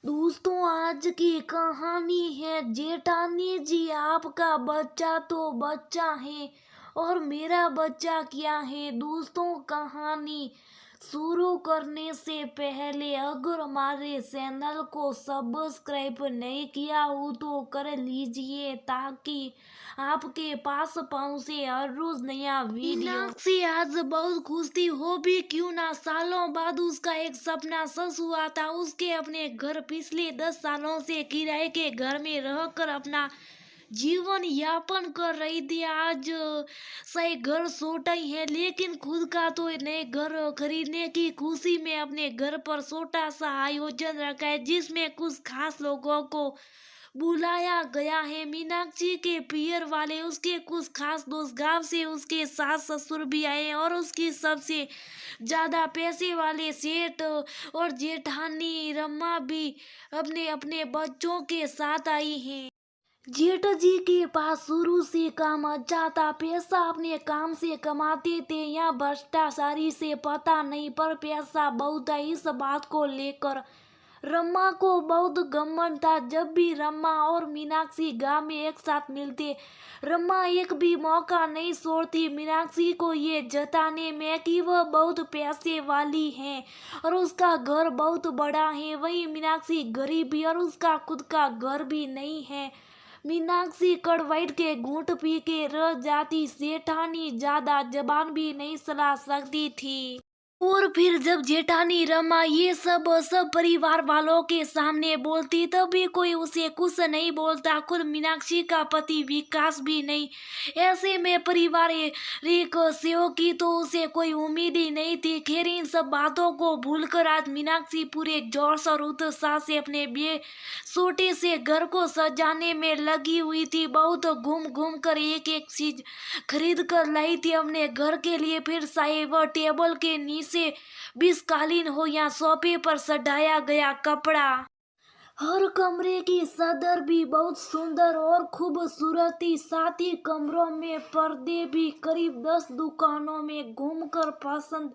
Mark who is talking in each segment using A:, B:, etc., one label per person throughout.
A: दोस्तों, आज की कहानी है जेठानी जी। आपका बच्चा तो बच्चा है और मेरा बच्चा क्या है। दोस्तों, कहानी शुरू करने से पहले अगर हमारे चैनल को सब्सक्राइब नहीं किया हो तो कर लीजिए ताकि आपके पास पहुंचे हर रोज नया वीडियो। मीनाक्षी आज बहुत खुश थी, हो भी क्यों ना। सालों बाद उसका एक सपना सच हुआ था। उसके अपने घर पिछले 10 सालों से किराए के घर में रहकर अपना जीवन यापन कर रही थी। आज सही घर छोटा ही है लेकिन खुद का तो नए घर खरीदने की खुशी में अपने घर पर छोटा सा आयोजन रखा है जिसमें कुछ खास लोगों को बुलाया गया है। मीनाक्षी के पियर वाले, उसके कुछ खास दोस्त, गांव से उसके सास ससुर भी आए और उसकी सबसे ज्यादा पैसे वाले सेठ और जेठानी रम्मा भी अपने अपने बच्चों के साथ आई हैं। जेठ जी के पास शुरू से काम अच्छा था। पैसा अपने काम से कमाते थे या भ्रष्टाचारी से पता नहीं, पर पैसा बहुत है। इस बात को लेकर रम्मा को बहुत घमंड था। जब भी रम्मा और मीनाक्षी गांव में एक साथ मिलते, रम्मा एक भी मौका नहीं छोड़ती मीनाक्षी को ये जताने में कि वह बहुत पैसे वाली है और उसका घर बहुत बड़ा है। वही मीनाक्षी गरीब भी और उसका खुद का घर भी नहीं है। मीनाक्षी कड़वाइट के घूंट पी के रह जाती। सेठानी ज्यादा जबान भी नहीं चला सकती थी। और फिर जब जेठानी रमा ये सब परिवार वालों के सामने बोलती तब भी कोई उसे कुछ नहीं बोलता, खुद मीनाक्षी का पति विकास भी नहीं। ऐसे में पारिवारिक सेव की तो उसे कोई उम्मीद ही नहीं थी। खैर, इन सब बातों को भूलकर आज मीनाक्षी पूरे जोश और उत्साह से अपने छोटे से घर को सजाने में लगी हुई थी। बहुत घूम घूम कर एक एक चीज खरीद कर लाई थी अपने घर के लिए। फिर चाहे वह टेबल के नीचे बिस्कालीन हो या सोफे पर सजाया गया कपड़ा, हर कमरे की सदर भी बहुत सुंदर और खूबसूरत थी। साथ ही कमरों में पर्दे भी करीब 10 दुकानों में घूमकर पसंद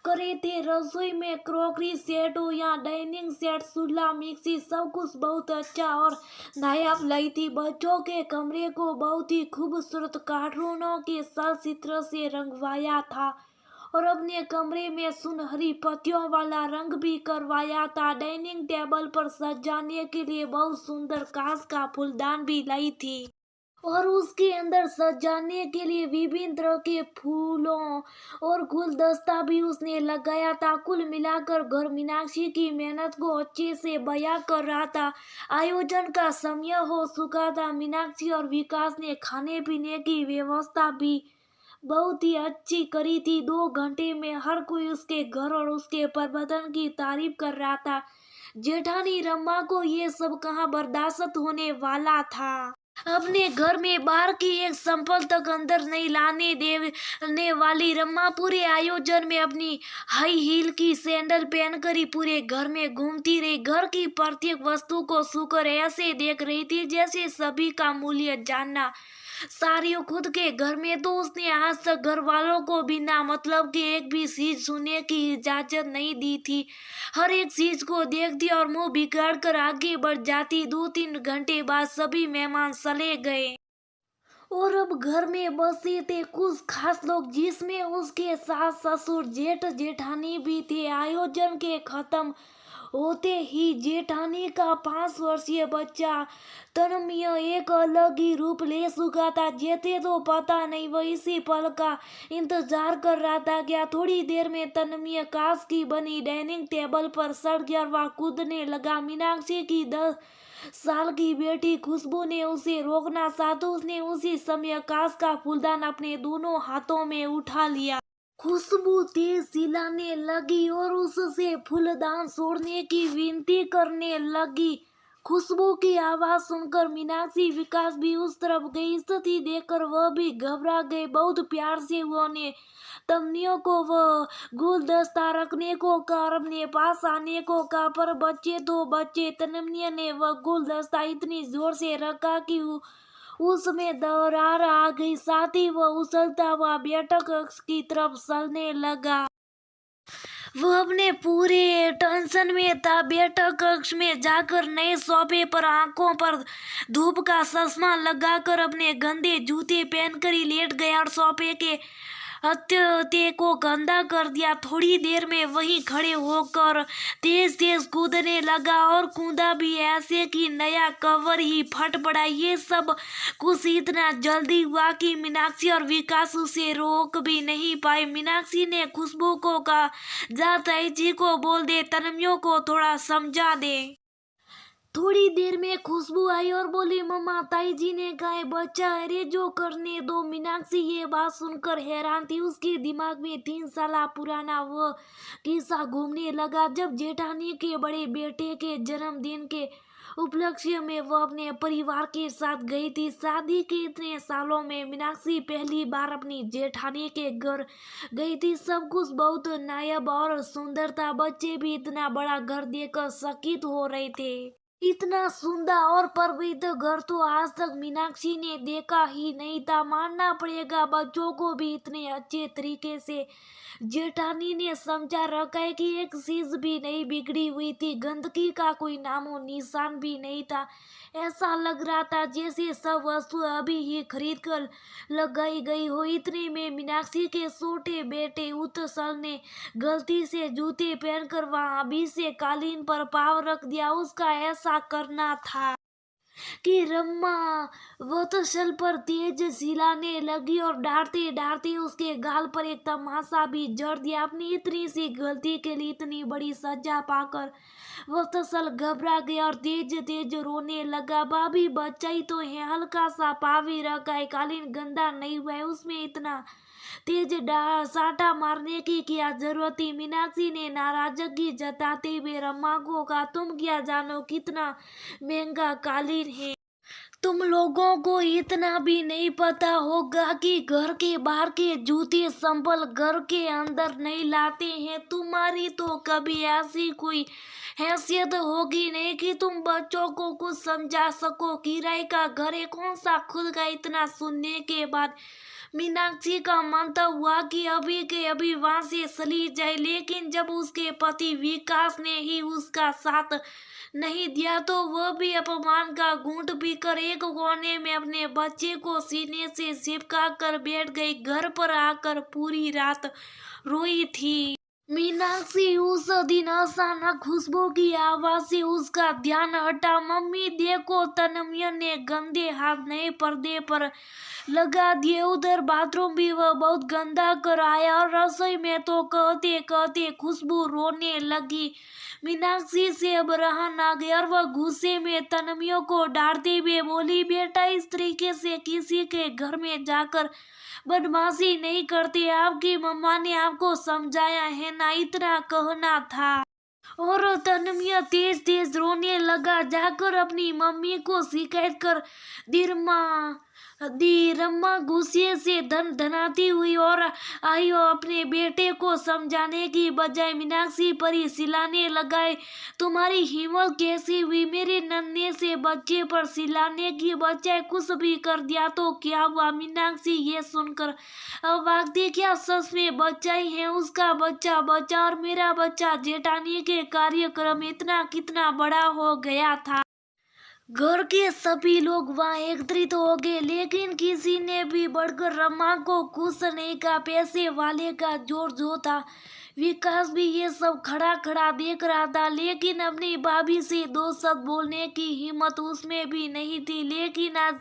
A: करे थे। रसोई में क्रॉकरी सेट हो या डाइनिंग सेट, चूल्हा, मिक्सी, सब कुछ बहुत अच्छा और नायाब लाई थी। बच्चों के कमरे को बहुत ही खूबसूरत कार्टूनों के चलचित्र से रंगवाया था और अपने कमरे में सुनहरी पत्तियों वाला रंग भी करवाया था। डाइनिंग टेबल पर सजाने के लिए बहुत सुंदर कांच का फूलदान भी लाई थी और उसके अंदर सजाने के लिए विभिन्न तरह के फूलों और गुलदस्ता भी उसने लगाया था। कुल मिलाकर घर मीनाक्षी की मेहनत को अच्छे से बयां कर रहा था। आयोजन का समय हो चुका था। मीनाक्षी और विकास ने खाने पीने की व्यवस्था भी बहुत ही अच्छी करी थी। 2 घंटे में हर कोई उसके घर और उसके प्रबंधन की तारीफ कर रहा था। जेठानी रम्मा को ये सब कहाँ बर्दाश्त होने वाला था। अपने घर में बाहर की एक संपल तक अंदर नहीं लाने देने वाली रम्मा पूरे आयोजन में अपनी हाई हील की सैंडल पहनकर ही पूरे घर में घूमती रही। घर की प्रत्येक वस्तु को छूकर ऐसे देख रही थी जैसे सभी का मूल्य जानना। सारियों खुद के घर में तो उसने आज तक घर वालों को बिना मतलब के एक भी चीज छूने की इजाजत नहीं दी थी। हर एक चीज को देखती और मुंह बिगाड़ कर आगे बढ़ जाती। 2-3 घंटे बाद सभी मेहमान चले गए और अब घर में बसे थे कुछ खास लोग जिसमें उसके सास ससुर जेठ जेठानी भी थे। आयोजन के खत्म होते ही जेठानी का 5 वर्षीय बच्चा तन्मय एक अलग ही रूप ले चुका था। जेठे तो पता नहीं वह इसी पल का इंतजार कर रहा था। क्या थोड़ी देर में तन्मय कांच की बनी डाइनिंग टेबल पर सड़ गया और वह कूदने लगा। मीनाक्षी की 10 साल की बेटी खुशबू ने उसे रोकना चाहा तो उसने उसी समय कांच का फूलदान अपने दोनों हाथों में उठा लिया। खुशबू तेज चिल्लाने लगी और उससे फूलदान छोड़ने की विनती करने लगी। खुशबू की आवाज सुनकर मीनाक्षी विकास भी उस तरफ गई। स्थिति देखकर वह भी घबरा गए। बहुत प्यार से उन्होंने तमनियों को वह गुलदस्ता रखने को कहा और अपने पास आने को कहा, पर बच्चे तो बच्चे। तन्मय ने वह गुलदस्ता इतनी जोर से रखा कि उसमें दरार आ गई। साथ ही वह उछलता हुआ बैठक कक्ष की तरफ चलने लगा। वह अपने पूरे टेंशन में था। बैठक कक्ष में जाकर नए सोफे पर आंखों पर धूप का चश्मा लगाकर अपने गंदे जूते पहनकर ही लेट गया और सोफे के हत्थे को गंदा कर दिया। थोड़ी देर में वहीं खड़े होकर तेज तेज कूदने लगा और कूदा भी ऐसे कि नया कवर ही फट पड़ा। ये सब कुछ इतना जल्दी हुआ कि मीनाक्षी और विकास उसे रोक भी नहीं पाए। मीनाक्षी ने खुशबू को कहा, जा ताई जी को बोल दे, तन्मियों को थोड़ा समझा दे। थोड़ी देर में खुशबू आई और बोली, मम्मा ताई जी ने कहा है बच्चा अरे जो करने दो। मीनाक्षी ये बात सुनकर हैरान थी। उसके दिमाग में 3 साल पुराना वह किस्सा घूमने लगा जब जेठानी के बड़े बेटे के जन्मदिन के उपलक्ष्य में वह अपने परिवार के साथ गई थी। शादी के इतने सालों में मीनाक्षी पहली बार अपनी जेठानी के घर गई थी। सब कुछ बहुत नायाब और सुंदर था। बच्चे भी इतना बड़ा घर देखकर चकित हो रहे थे। इतना सुंदर और पवित्र घर तो आज तक मीनाक्षी ने देखा ही नहीं था। मानना पड़ेगा बच्चों को भी इतने अच्छे तरीके से जेठानी ने समझा रखा है कि एक चीज भी नहीं बिगड़ी हुई थी। गंदगी का कोई नामो निशान भी नहीं था। ऐसा लग रहा था जैसे सब वस्तु अभी ही खरीद कर लगाई गई हो। इतने में मीनाक्षी के छोटे बेटे उत्सल ने गलती से जूते पहनकर वहां अभी से कालीन पर पाँव रख दिया। उसका ऐसा करना था कि रम्मा वत्सल पर तेज सिलाने लगी और डांटते डांटते उसके गाल पर एक तमाशा भी जड़ दिया। अपनी इतनी सी गलती के लिए इतनी बड़ी सजा पाकर वत्सल घबरा गया और तेज तेज रोने लगा। भाभी बच्चा ही तो है, हल्का सा पाव ही रखा है, कालीन गंदा नहीं हुआ है, उसमें इतना तेज साटा मारने की क्या जरूरत थी। मीनाक्षी ने नाराजगी जताते हुए रम्मा को कहा, तुम क्या जानो कितना महंगा कालीन है। तुम लोगों को इतना भी नहीं पता होगा कि घर के बाहर के जूते संभल घर के अंदर नहीं लाते हैं। तुम्हारी तो कभी ऐसी कोई हैसियत होगी नहीं कि तुम बच्चों को कुछ समझा सको। किराए का घर है, कौन सा खुद का। इतना सुनने के बाद मीनाक्षी का मन तो हुआ कि अभी के अभी वहां से चली जाए, लेकिन जब उसके पति विकास ने ही उसका साथ नहीं दिया तो वह भी अपमान का घूंट पीकर एक कोने में अपने बच्चे को सीने से चिपका कर बैठ गई। घर पर आकर पूरी रात रोई थी। मीनाक्षी उस दिन अचानक खुशबू की आवाज से उसका ध्यान हटा। मम्मी देखो, तन्मयन ने गंदे हाथ नए पर्दे पर लगा दिए। उधर बाथरूम भी वह बहुत गंदा कर आया और रसोई में तो कहते कहते खुशबू रोने लगी। मीनाक्षी से अब रहा ना गया और वह गुस्से में तन्मयों को डांटते हुए बोली, बेटा इस तरीके से किसी के घर में जाकर बदमाशी नहीं करते। आपकी मम्मा ने आपको समझाया है ना, इतना कहना था। और तन्मय तेज तेज रोने लगा। जाकर अपनी मम्मी को शिकायत कर दी। रम्मा गुस्से से धन धनाती हुई और आई और अपने बेटे को समझाने की बजाय मीनाक्षी पर ही सिलाने लगाए। तुम्हारी हिम्मत कैसी हुई मेरे नन्हे से बच्चे पर सिलाने की बजाय कुछ भी कर दिया तो क्या हुआ। मीनाक्षी ये सुनकर अवाक थी। क्या सच में बच्चा ही है, उसका बच्चा बच्चा और मेरा बच्चा। जेठानी के कार्यक्रम इतना कितना बड़ा हो गया था। घर के सभी लोग वहां एकत्रित हो गए, लेकिन किसी ने भी बढ़कर रमा को खुश नहीं कहा। पैसे वाले का जोर जो था। विकास भी ये सब खड़ा खड़ा देख रहा था, लेकिन अपनी भाभी से दो शब्द बोलने की हिम्मत उसमें भी नहीं थी। लेकिन आज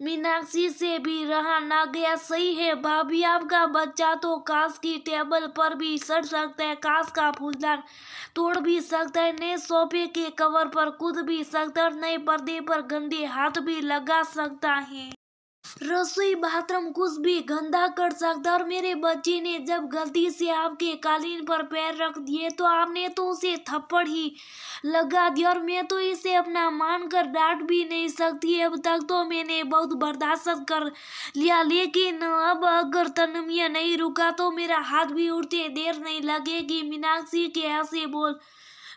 A: मीनाक्षी से भी रहा ना गया। सही है भाभी, आपका बच्चा तो कांच की टेबल पर भी सट सकता है, कांच का फूलदान तोड़ भी सकता है, नए सोफे के कवर पर कूद भी सकता है और नए पर्दे पर गंदे हाथ भी लगा सकता है। रसोई बाथरूम कुछ भी गंदा कर सकता। और मेरे बच्चे ने जब गलती से आपके कालीन पर पैर रख दिए तो आपने तो उसे थप्पड़ ही लगा दिया और मैं तो इसे अपना मान कर डांट भी नहीं सकती। अब तक तो मैंने बहुत बर्दाश्त कर लिया, लेकिन अब अगर तन्मय नहीं रुका तो मेरा हाथ भी उठते देर नहीं लगेगी। मीनाक्षी के ऐसे बोल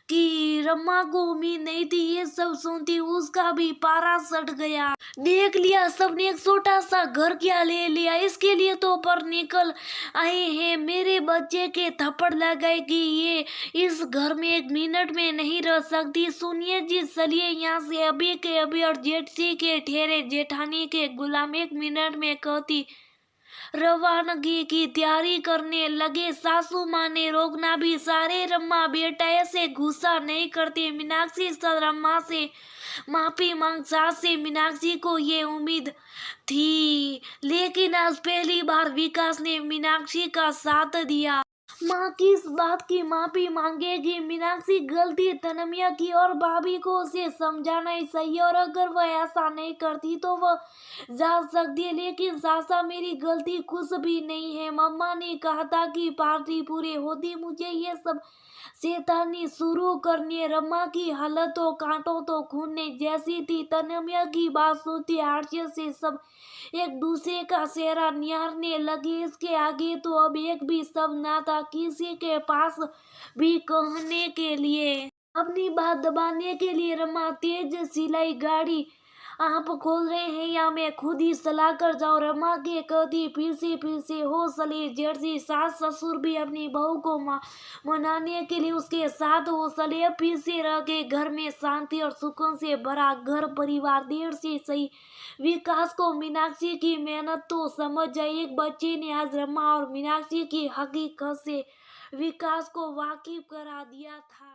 A: कि रमा को उम्मीद नहीं थी। ये सब सुनती उसका भी पारा सट गया। देख लिया सबने एक छोटा सा घर क्या ले लिया, इसके लिए तो पर निकल आए हैं। मेरे बच्चे के थप्पड़ लगाए कि ये इस घर में एक मिनट में नहीं रह सकती। सुनिए जी, चलिए यहाँ से अभी के अभी। और जेठ के ठहरे जेठानी के गुलाम 1 मिनट में कहती रवानगी की तैयारी करने लगे। सासू माँ ने रोकना भी सारे। रम्मा बेटा ऐसे गुस्सा नहीं करते। मीनाक्षी रम्मा से माफी मांग सास से। मीनाक्षी को ये उम्मीद थी, लेकिन आज पहली बार विकास ने मीनाक्षी का साथ दिया। माँ किस बात की माफी मांगेगी? मीनाक्षी गलती तनमिया की और भाभी को उसे समझाना ही सही, और अगर वह ऐसा नहीं करती तो वह जा सकती है। लेकिन सासा, मेरी गलती कुछ भी नहीं है। मम्मा ने कहा था कि पार्टी पूरे होती मुझे ये सब शैतानी शुरू करनी। रमा की हालत तो कांटों तो खूनने जैसी थी। तनमिया की बात सुनती आश्चर्य से सब एक दूसरे का चेहरा निहारने लगे। इसके आगे तो अब एक भी शब्द ना था किसी के पास भी कहने के लिए। अपनी बात दबाने के लिए रमा तेज सिलाई गाड़ी आप खोल रहे हैं या मैं खुद ही सलाह कर जाऊं? रमा के कहती फिर से हो चले। जेठी सास ससुर भी अपनी बहू को मनाने के लिए उसके साथ हो चले। फिर से रह गए। घर में शांति और सुकून से भरा घर परिवार। देर से सही विकास को मीनाक्षी की मेहनत तो समझ आई। एक बच्चे ने आज रमा और मीनाक्षी की हकीकत से विकास को वाकिफ करा दिया था।